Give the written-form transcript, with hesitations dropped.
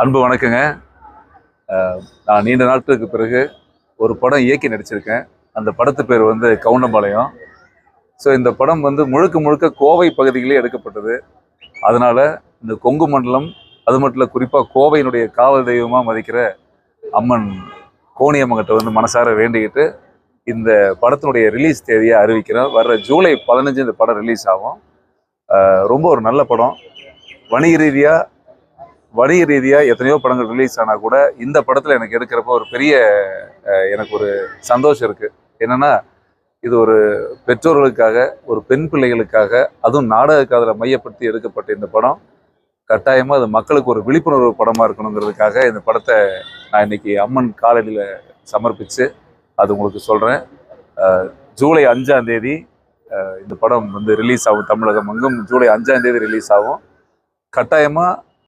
அன்பு வணக்கங்க. நான் நீண்ட நாட்களுக்கு பிறகு ஒரு படம் இயக்கி நடிச்சிருக்கேன். அந்த படத்து பேர் வந்து கவுண்டம்பாளையம். ஸோ இந்த படம் வந்து முழுக்க முழுக்க கோவை பகுதியிலே எடுக்கப்பட்டது. அதனால இந்த கொங்கு மண்டலம், அது மட்டும் இல்லை, குறிப்பாக கோவையினுடைய காவல் தெய்வமாக மதிக்கிற அம்மன் கோணியம்மங்கிட்ட வந்து மனசார வேண்டிக்கிட்டு இந்த படத்தினுடைய ரிலீஸ் தேதியை அறிவிக்கிறேன். வர்ற ஜூலை 15 இந்த படம் ரிலீஸ் ஆகும். ரொம்ப ஒரு நல்ல படம். வணிக ரீதியாக வணிக ரீதியாக எத்தனையோ படங்கள் ரிலீஸ் ஆனால் கூட இந்த படத்தில் எனக்கு எடுக்கிறப்ப ஒரு பெரிய எனக்கு ஒரு சந்தோஷம் இருக்குது. என்னென்னா, இது ஒரு பெற்றோர்களுக்காக, ஒரு பெண் பிள்ளைகளுக்காக, அதுவும் நாடக காதலை மையப்படுத்தி எடுக்கப்பட்ட இந்த படம் கட்டாயமாக அது மக்களுக்கு ஒரு விழிப்புணர்வு படமாக இருக்கணுங்கிறதுக்காக இந்த படத்தை நான் இன்னைக்கு அம்மன் காலடியில் சமர்ப்பித்து அது உங்களுக்கு சொல்கிறேன். ஜூலை 5ஆம் தேதி இந்த படம் வந்து ரிலீஸ் ஆகும். தமிழகம் எங்கும் ஜூலை 5ஆம் தேதி ரிலீஸ் ஆகும். கட்டாயமாக